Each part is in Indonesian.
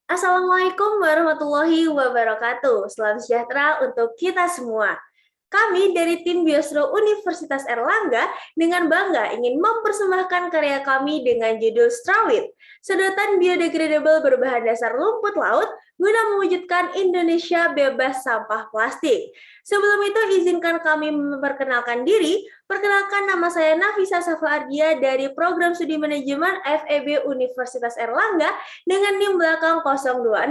Assalamualaikum warahmatullahi wabarakatuh. Salam sejahtera untuk kita semua. Kami dari tim Biosro Universitas Erlangga dengan bangga ingin mempersembahkan karya kami dengan judul Strawit, sedotan biodegradable berbahan dasar rumput laut guna mewujudkan Indonesia bebas sampah plastik. Sebelum itu izinkan kami memperkenalkan diri. Perkenalkan, nama saya Nafisa Safa Ardia dari Program Studi Manajemen FEB Universitas Erlangga dengan NIM belakang 026.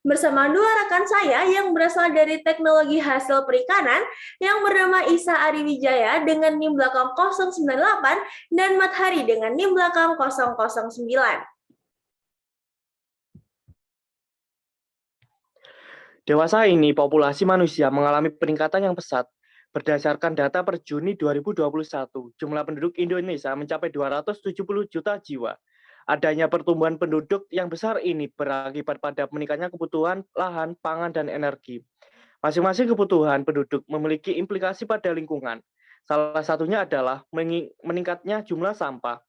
Bersama dua rekan saya yang berasal dari Teknologi Hasil Perikanan yang bernama Isa Ariwijaya dengan NIM belakang 098 dan Mathari dengan NIM belakang 009. Dewasa ini, populasi manusia mengalami peningkatan yang pesat. Berdasarkan data per Juni 2021, jumlah penduduk Indonesia mencapai 270 juta jiwa. Adanya pertumbuhan penduduk yang besar ini berakibat pada meningkatnya kebutuhan lahan, pangan, dan energi. Masing-masing kebutuhan penduduk memiliki implikasi pada lingkungan. Salah satunya adalah meningkatnya jumlah sampah.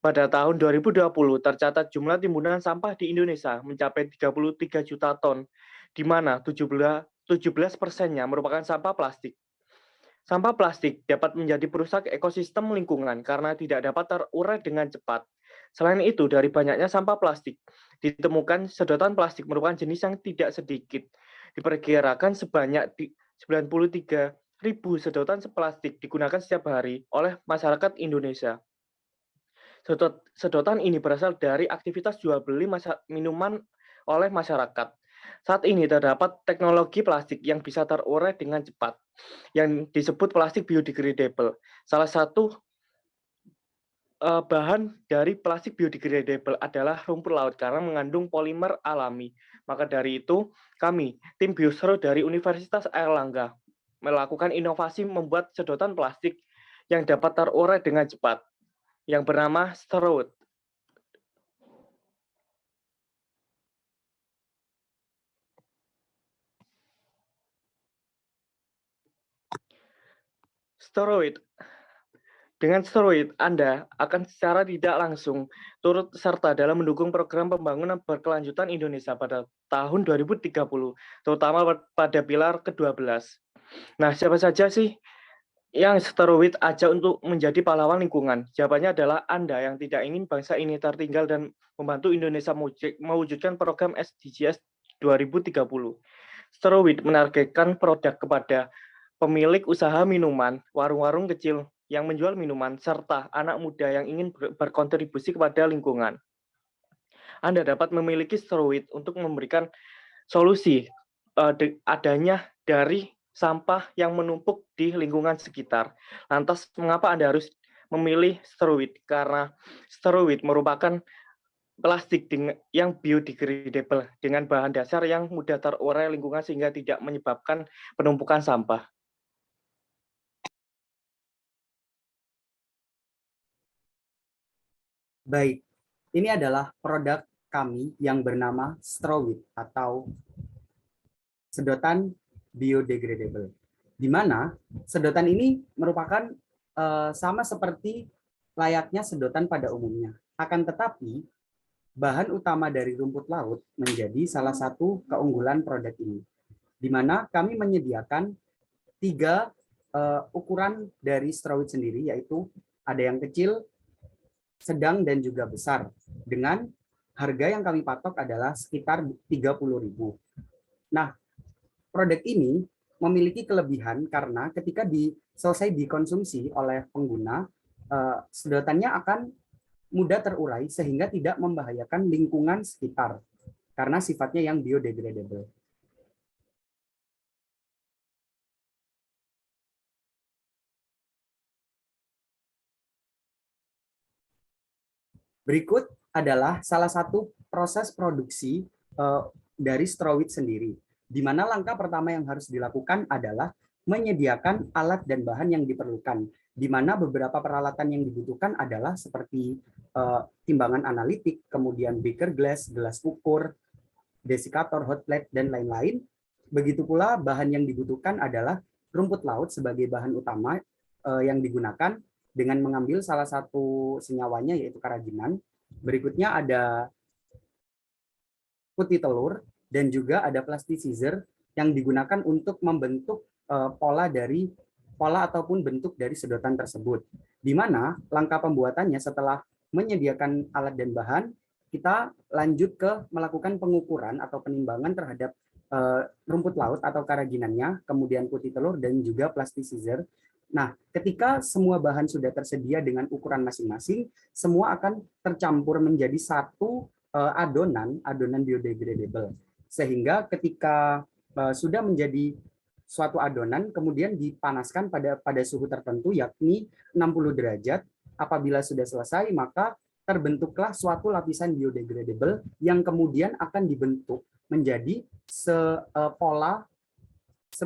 Pada tahun 2020, tercatat jumlah timbunan sampah di Indonesia mencapai 33 juta ton, di mana 17%-nya merupakan sampah plastik. Sampah plastik dapat menjadi perusak ekosistem lingkungan karena tidak dapat terurai dengan cepat. Selain itu, dari banyaknya sampah plastik, ditemukan sedotan plastik merupakan jenis yang tidak sedikit. Diperkirakan sebanyak 93.000 sedotan plastik digunakan setiap hari oleh masyarakat Indonesia. Sedotan ini berasal dari aktivitas jual beli minuman oleh masyarakat. Saat ini terdapat teknologi plastik yang bisa terurai dengan cepat, yang disebut plastik biodegradable. Salah satu bahan dari plastik biodegradable adalah rumput laut karena mengandung polimer alami. Maka dari itu, kami, tim Biosro dari Universitas Airlangga, melakukan inovasi membuat sedotan plastik yang dapat terurai dengan cepat, yang bernama Strawit. Steroid. Dengan steroid, Anda akan secara tidak langsung turut serta dalam mendukung program pembangunan berkelanjutan Indonesia pada tahun 2030, terutama pada pilar ke-12. Nah, siapa saja sih yang steroid ajak untuk menjadi pahlawan lingkungan? Jawabannya adalah Anda yang tidak ingin bangsa ini tertinggal dan membantu Indonesia mewujudkan program SDGs 2030. Steroid menargetkan produk kepada pemilik usaha minuman, warung-warung kecil yang menjual minuman, serta anak muda yang ingin berkontribusi kepada lingkungan. Anda dapat memiliki steroid untuk memberikan solusi adanya dari sampah yang menumpuk di lingkungan sekitar. Lantas, mengapa Anda harus memilih steroid? Karena steroid merupakan plastik yang biodegradable dengan bahan dasar yang mudah terurai lingkungan sehingga tidak menyebabkan penumpukan sampah. Baik, ini adalah produk kami yang bernama Strawit atau sedotan biodegradable. Di mana sedotan ini merupakan sama seperti layaknya sedotan pada umumnya. Akan tetapi, bahan utama dari rumput laut menjadi salah satu keunggulan produk ini. Di mana kami menyediakan 3 ukuran dari Strawit sendiri, yaitu ada yang kecil, sedang, dan juga besar. Dengan harga yang kami patok adalah sekitar 30.000. Nah, produk ini memiliki kelebihan karena ketika selesai dikonsumsi oleh pengguna, sedotannya akan mudah terurai sehingga tidak membahayakan lingkungan sekitar karena sifatnya yang biodegradable. Berikut adalah salah satu proses produksi dari Strawit sendiri, di mana langkah pertama yang harus dilakukan adalah menyediakan alat dan bahan yang diperlukan, di mana beberapa peralatan yang dibutuhkan adalah seperti timbangan analitik, kemudian beaker glass, gelas ukur, desikator, hot plate, dan lain-lain. Begitu pula bahan yang dibutuhkan adalah rumput laut sebagai bahan utama yang digunakan dengan mengambil salah satu senyawanya yaitu karaginan. Berikutnya ada putih telur, dan juga ada plasticizer yang digunakan untuk membentuk pola ataupun bentuk dari sedotan tersebut. Di mana langkah pembuatannya setelah menyediakan alat dan bahan, kita lanjut ke melakukan pengukuran atau penimbangan terhadap rumput laut atau keraginannya, kemudian putih telur dan juga plasticizer. Nah, ketika semua bahan sudah tersedia dengan ukuran masing-masing, semua akan tercampur menjadi satu adonan biodegradable. Sehingga ketika sudah menjadi suatu adonan, kemudian dipanaskan pada suhu tertentu, yakni 60 derajat. Apabila sudah selesai, maka terbentuklah suatu lapisan biodegradable yang kemudian akan dibentuk menjadi pola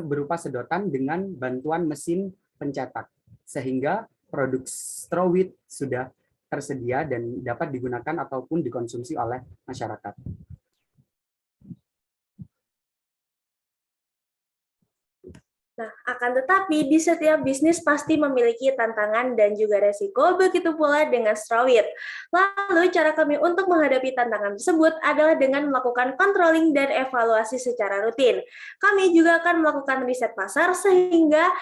berupa sedotan dengan bantuan mesin pencetak, sehingga produk Strawit sudah tersedia dan dapat digunakan ataupun dikonsumsi oleh masyarakat. Nah, akan tetapi di setiap bisnis pasti memiliki tantangan dan juga resiko, begitu pula dengan Strawit. Lalu cara kami untuk menghadapi tantangan tersebut adalah dengan melakukan controlling dan evaluasi secara rutin. Kami juga akan melakukan riset pasar sehingga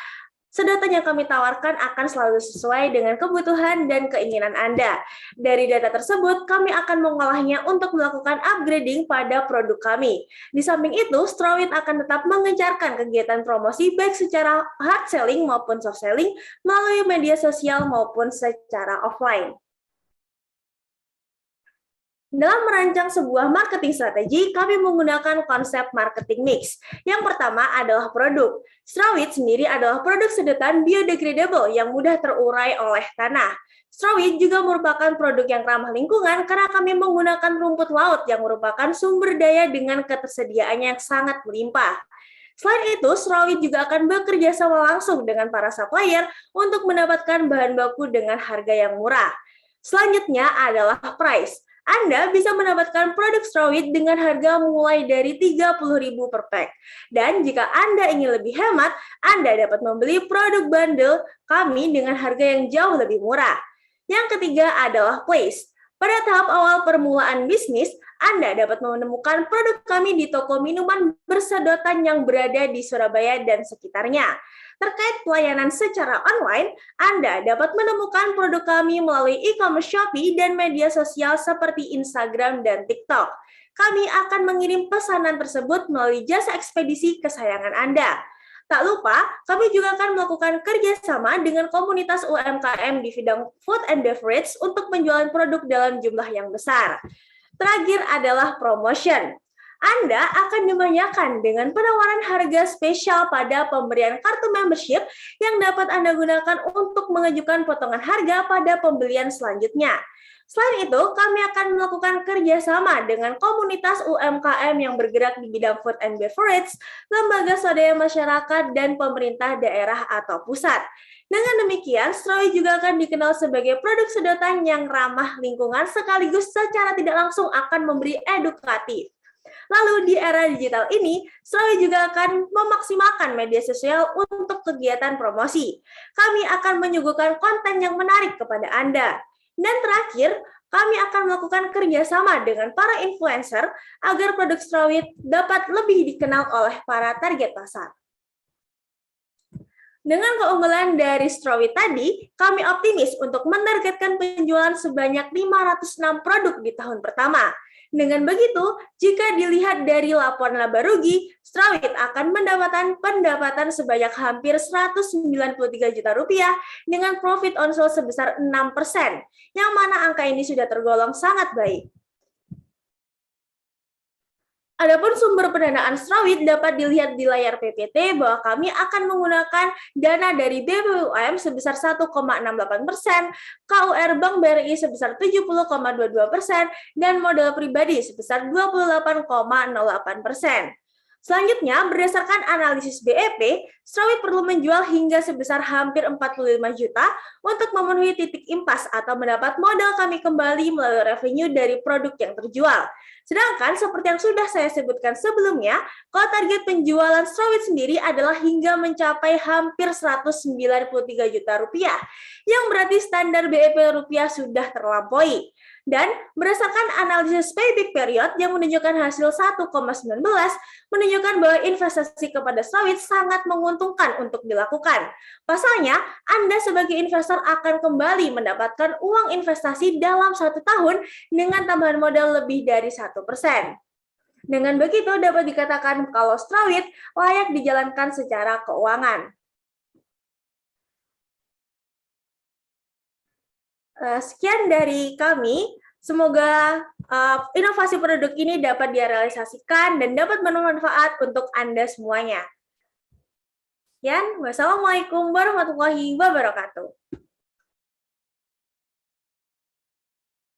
sedotan yang kami tawarkan akan selalu sesuai dengan kebutuhan dan keinginan Anda. Dari data tersebut, kami akan mengolahnya untuk melakukan upgrading pada produk kami. Di samping itu, Strawit akan tetap mengencarkan kegiatan promosi baik secara hard selling maupun soft selling melalui media sosial maupun secara offline. Dalam merancang sebuah marketing strategi, kami menggunakan konsep marketing mix. Yang pertama adalah produk. Strawit sendiri adalah produk sedotan biodegradable yang mudah terurai oleh tanah. Strawit juga merupakan produk yang ramah lingkungan karena kami menggunakan rumput laut yang merupakan sumber daya dengan ketersediaannya yang sangat melimpah. Selain itu, Strawit juga akan bekerja sama langsung dengan para supplier untuk mendapatkan bahan baku dengan harga yang murah. Selanjutnya adalah price. Anda bisa mendapatkan produk Strawit dengan harga mulai dari Rp30.000 per pack. Dan jika Anda ingin lebih hemat, Anda dapat membeli produk bundle kami dengan harga yang jauh lebih murah. Yang ketiga adalah place. Pada tahap awal permulaan bisnis, Anda dapat menemukan produk kami di toko minuman bersedotan yang berada di Surabaya dan sekitarnya. Terkait pelayanan secara online, Anda dapat menemukan produk kami melalui e-commerce Shopee dan media sosial seperti Instagram dan TikTok. Kami akan mengirim pesanan tersebut melalui jasa ekspedisi kesayangan Anda. Tak lupa, kami juga akan melakukan kerjasama dengan komunitas UMKM di bidang food and beverage untuk penjualan produk dalam jumlah yang besar. Terakhir adalah promotion. Anda akan dimanjakan dengan penawaran harga spesial pada pemberian kartu membership yang dapat Anda gunakan untuk mengajukan potongan harga pada pembelian selanjutnya. Selain itu, kami akan melakukan kerjasama dengan komunitas UMKM yang bergerak di bidang food and beverage, lembaga swadaya masyarakat, dan pemerintah daerah atau pusat. Dengan demikian, Strawit juga akan dikenal sebagai produk sedotan yang ramah lingkungan sekaligus secara tidak langsung akan memberi edukatif. Lalu di era digital ini, Strawit juga akan memaksimalkan media sosial untuk kegiatan promosi. Kami akan menyuguhkan konten yang menarik kepada Anda. Dan terakhir, kami akan melakukan kerjasama dengan para influencer agar produk Strawit dapat lebih dikenal oleh para target pasar. Dengan keunggulan dari Strawit tadi, kami optimis untuk menargetkan penjualan sebanyak 506 produk di tahun pertama. Dengan begitu, jika dilihat dari laporan laba rugi, Strawit akan mendapatkan pendapatan sebanyak hampir Rp193 juta dengan profit on sale sebesar 6%, yang mana angka ini sudah tergolong sangat baik. Adapun sumber pendanaan Strawit dapat dilihat di layar PPT bahwa kami akan menggunakan dana dari BBUM sebesar 1,68%, KUR Bank BRI sebesar 70,22%, dan modal pribadi sebesar 28,08%. Selanjutnya, berdasarkan analisis BEP, Strawit perlu menjual hingga sebesar hampir 45 juta untuk memenuhi titik impas atau mendapat modal kami kembali melalui revenue dari produk yang terjual. Sedangkan seperti yang sudah saya sebutkan sebelumnya, kalau target penjualan Strawit sendiri adalah hingga mencapai hampir Rp193 juta, yang berarti standar BEP rupiah sudah terlampaui. Dan berdasarkan analisis payback period yang menunjukkan hasil 1,19, menunjukkan bahwa investasi kepada sawit sangat menguntungkan untuk dilakukan. Pasalnya, Anda sebagai investor akan kembali mendapatkan uang investasi dalam 1 tahun dengan tambahan modal lebih dari 1%. Dengan begitu, dapat dikatakan kalau sawit layak dijalankan secara keuangan. Sekian dari kami. Semoga inovasi produk ini dapat direalisasikan dan dapat bermanfaat untuk Anda semuanya. Sekian, wassalamualaikum warahmatullahi wabarakatuh.